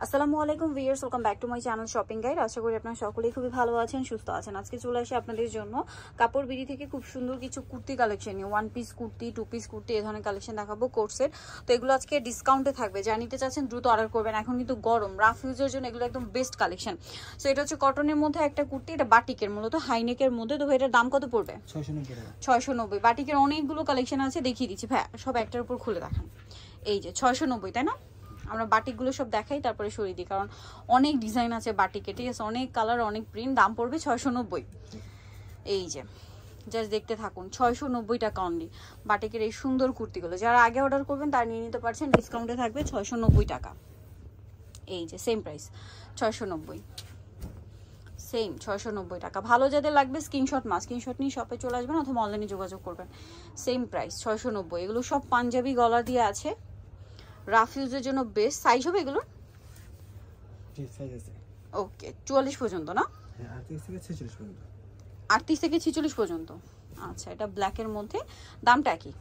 আসসালামু আলাইকুম viewers, welcome back to my channel shopping guide. আশা করি আপনারা সকলেই খুবই ভালো আছেন, সুস্থ আছেন। আজকে চলে আসি আপনাদের জন্য কাপড় বিড়ি থেকে খুব সুন্দর কিছু কুর্তি কালেকশন নিয়ে। 1 পিস কুর্তি, 2 পিস কুর্তি এই ধরনের কালেকশন দেখাবো কোর্সের। তো এগুলো আজকে ডিসকাউন্টে থাকবে, যা নিতে চাচ্ছেন দ্রুত অর্ডার করবেন। এখন কিন্তু গরম, রাফ ইউজের জন্য এগুলো একদম বেস্ট কালেকশন। সো এটা হচ্ছে কটনের মধ্যে একটা কুর্তি, এটা বাটিকের, মূলত হাইনেকের মধ্যে। তো এটার দাম কত পড়বে? 690। বাটিকের অনেকগুলো কালেকশন আছে, দেখিয়ে দিচ্ছি ভাই, সব একটার উপর খুলে দেখান। এই যে 690, তাই না? আমরা বাটিকগুলো সব দেখাই, তারপরে সরিয়ে দিই, কারণ অনেক ডিজাইন আছে বাটিকে, ঠিক আছে, অনেক কালার, অনেক প্রিন্ট। দাম পড়বে 690। এই যে জাস্ট দেখতে থাকুন, 690 টাকা অনলি বাটিকের এই সুন্দর কুর্তিগুলো। যারা আগে অর্ডার করবেন তারা নিয়ে নিতে পারছেন, ডিসকাউন্টে থাকবে 690 টাকা। এই যে সেম প্রাইস 690, সেম 690 টাকা। ভালো যাদের লাগবে স্ক্রিনশট নিয়ে শপে চলে আসবেন অথবা অনলাইনে যোগাযোগ করবেন। Same price 690। এগুলো সব পাঞ্জাবি গলা দিয়ে আছে, রাফ ইউজের জন্য বেস্ট। সাইজ হবে এগুলো? ওকে, 44 পর্যন্ত না? 38 থেকে 46 পর্যন্ত। আচ্ছা, এটা ব্ল্যাকের মধ্যে, দামটা কি?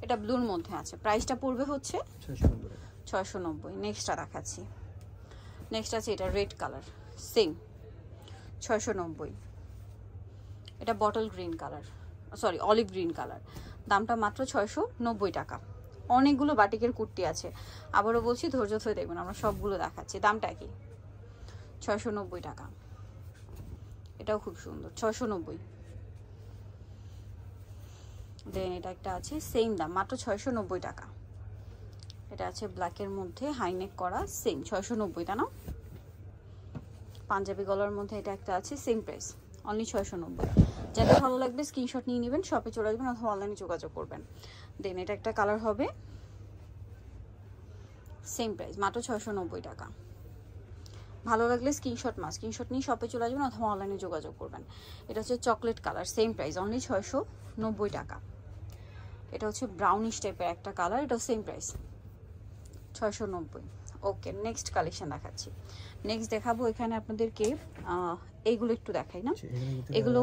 এটা ব্লুর মধ্যে আছে, প্রাইসটা পড়বে হচ্ছে 690। নেক্সটটা দেখাচ্ছি। নেক্সট আছে এটা রেড কালার, সেম 690। এটা bottle green colour, sorry olive green colour, দামটা মাত্র 690 টাকা। অনেকগুলো বাটিকের কুর্তি আছে, আবারও বলছি ধৈর্য ধরে দেখবেন, আমরা সবগুলো দেখাচ্ছি। দামটা কি? 690 টাকা। এটাও খুব সুন্দর, 690। দেন এটা একটা আছে, সেম দাম, মাত্র 690 টাকা। এটা আছে ব্ল্যাকের মধ্যে, হাইনেক করা, সেম 690, তা না? পাঞ্জাবি গলার মধ্যে এটা একটা আছে, সেম প্রাইস, অনলি 690। যাদের ভালো লাগবে স্ক্রিনশট নিয়ে নেবেন, শপে চলে আসবেন অথবা অনলাইনে যোগাযোগ করবেন। দেন এটা একটা কালার হবে, সেম প্রাইস, মাত্র 690 টাকা। ভালো লাগলে স্ক্রিনশট নিয়ে শপে চলে আসবেন অথবা অনলাইনে যোগাযোগ করবেন। এটা হচ্ছে chocolate colour, same price, only 690 টাকা। এটা হচ্ছে ব্রাউনিশ টাইপের একটা কালার, এটাও সেম প্রাইস, 690। ওকে, নেক্সট কালেকশন দেখাচ্ছি। নেক্সট দেখাবো এখানে আপনাদেরকে এইগুলো একটু দেখাই না, এগুলো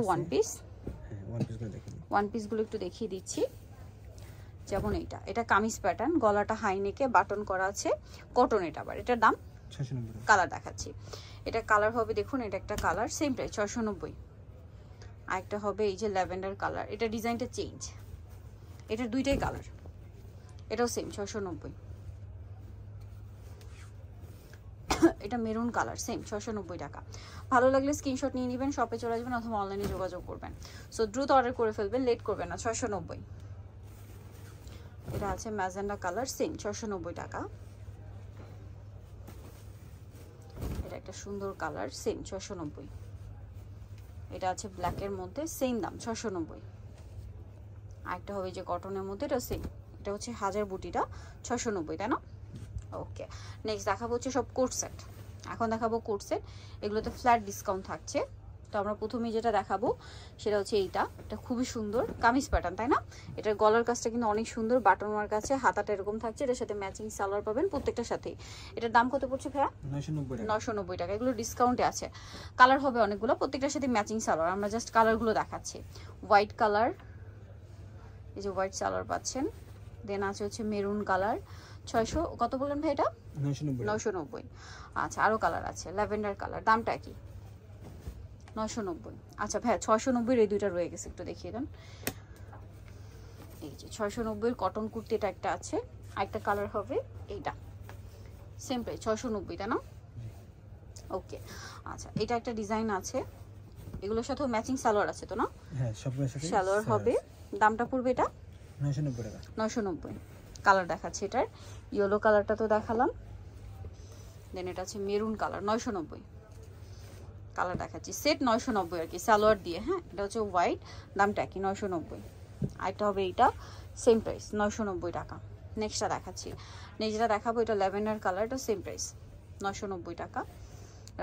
ওয়ান পিসগুলো একটু দেখিয়ে দিচ্ছি। যেমন এটা কামিজ প্যাটার্ন, গলাটা হাইনেকে বাটন করা আছে, কটন। এটা আবার এটার দাম, কালার দেখাচ্ছি। এটা কালার হবে, দেখুন এটা একটা কালার, সেম প্রাইস 690। আরেকটা হবে এই যে ল্যাভেন্ডার কালার, এটা ডিজাইনটা চেঞ্জ, এটার দুইটাই কালার, এটাও সেম 690। এটা মেরুন কালার, সেম 690 টাকা। ভালো লাগলে স্ক্রিনশট নিয়ে নেবেন, শপে চলে আসবেন অথবা অনলাইনে যোগাযোগ করবেন। সো দ্রুত অর্ডার করে ফেলবেন, লেট করবেন না। 690। এটা আছে ম্যাজেন্ডা কালার, সেম 690 টাকা। এটা একটা সুন্দর কালার, সেম 690। এটা আছে ব্ল্যাকের মধ্যে, সেম দাম 690। আরেকটা হবে যে কটনের মধ্যে, এটা সেম, এটা হচ্ছে হাজার বুটিটা 690, তাই না? ওকে, নেক্সট দেখাবো হচ্ছে সব কোট সেট। এখন দেখাবো কোট সেট, এগুলোতে ফ্ল্যাট ডিসকাউন্ট থাকছে। তো আমরা প্রথমেই যেটা দেখাবো সেটা হচ্ছে এটা খুবই সুন্দর কামিজ প্যাটার্ন, তাই না? এটার গলার কাজটা কিন্তু অনেক সুন্দর, বাটন ওয়ার্ক আছে, হাতাটা এরকম থাকছে, এটার সাথে ম্যাচিং সালোয়ার পাবেন প্রত্যেকটার সাথেই। এটার দাম কত পড়ছে ভাইয়া? 990 টাকা। এগুলো ডিসকাউন্টে আছে, কালার হবে অনেকগুলো, প্রত্যেকটার সাথে ম্যাচিং সালোয়ার। আমরা জাস্ট কালারগুলো দেখাচ্ছি। হোয়াইট কালার, এই যে হোয়াইট সালোয়ার পাচ্ছেন। দেন আছে হচ্ছে মেরুন কালার, 600 কত বললেন ভাই? এটা 990। আচ্ছা, আরো কালার আছে, ল্যাভেন্ডার কালার, দামটা কি? 990। আচ্ছা ভাই, 690 এই দুইটা রয়ে গেছে, একটু দেখিয়ে দেন। এই যে 690 কটন কুর্তি, এটা একটা আছে, আরেকটা কালার হবে এইটা, সেম প্রাইস 690, তাই না? ওকে, আচ্ছা, এটা একটা ডিজাইন আছে, এগুলোর সাথে ম্যাচিং সালোয়ার আছে তো না? হ্যাঁ, সবগুলোর সাথে সালোয়ার হবে। দামটা পড়বে এটা 990 টাকা। 990। কালার দেখাচ্ছি, এটার ইয়েলো কালারটা তো দেখালাম। দেন এটা আছে মেরুন কালার, 990। কালার দেখাচ্ছি, সেট 990 আর কি, সালোয়ার দিয়ে। হ্যাঁ, এটা হচ্ছে হোয়াইট, দামটা কি? 990। আরেকটা হবে এইটা, সেম প্রাইস 990 টাকা। নেক্সটটা দেখাচ্ছি। নেক্সটটা দেখাবো, এটা ল্যাভেন্ডার কালার, এটা সেম প্রাইস 990 টাকা।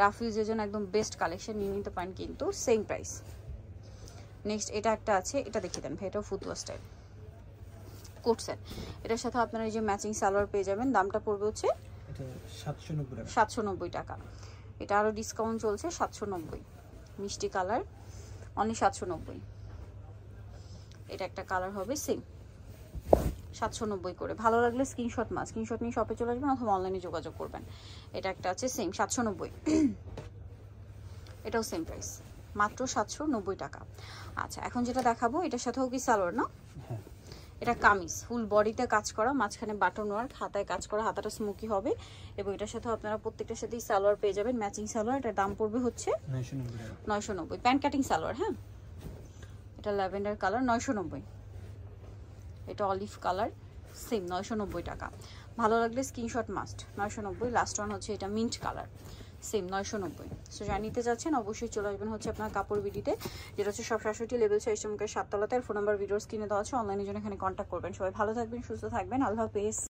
রাফ ইউজের জন্য একদম বেস্ট কালেকশন, নিয়ে নিতে পারেন কিন্তু, সেম প্রাইস। নেক্সট এটা একটা আছে, এটা দেখিয়ে দেন ভাই, এটাও ফুটওয়ার স্টাইল কোট সেট। এটার সাথে আপনারা এই যে ম্যাচিং সালোয়ার পেয়ে যাবেন। দামটা পড়বে হচ্ছে এটা 790 টাকা। 790 টাকা। এটা আরো ডিসকাউন্ট চলছে, 790। মিষ্টি কালার, অনলি 790। এটা একটা কালার হবে, সেম 790 করে। ভালো লাগলে স্ক্রিনশট স্ক্রিনশট নিয়ে শপে চলে আসবেন অথবা অনলাইনে যোগাযোগ করবেন। এটা একটা আছে সেম 790, এটাও সেম প্রাইস, মাত্র 790 টাকা। আচ্ছা এখন যেটা দেখাবো এটার সাথেও কি সালোয়ার না? হ্যাঁ এটা কামিজ, ফুল বডিতে কাজ করা, মাঝখানে বাটন ওয়ার্ক, হাতায় কাজ করা, হাতাটা স্মোকি হবে এবং এটার সাথে আপনারা প্রত্যেকটার সাথেই সালোয়ার পেয়ে যাবেন, ম্যাচিং সালোয়ার। এটার দাম পড়বে হচ্ছে 990 টাকা। 990, প্যান্ট কাটিং সালোয়ার। হ্যাঁ এটা ল্যাভেন্ডার কালার 990, এটা অলিভ কালার সেম 990 টাকা। ভালো লাগলে স্ক্রিনশট মাস্ট। 990। লাস্ট ওয়ান হচ্ছে এটা মিন্ট কালার সেম 990। সো যা নিতে যাচ্ছেন অবশ্যই চলে আসবেন হচ্ছে আপনার কাপড় বিডিতে, যেটা হচ্ছে সব 67 লেভেল 6 চমকের 7 তলাতে। আর ফোন নাম্বার ভিডিওস কিনে দেওয়া আছে, অনলাইনের জন্য এখানে কন্ট্যাক্ট করবেন। সবাই ভালো থাকবেন, সুস্থ থাকবেন, আল্লাহ হাফেজ।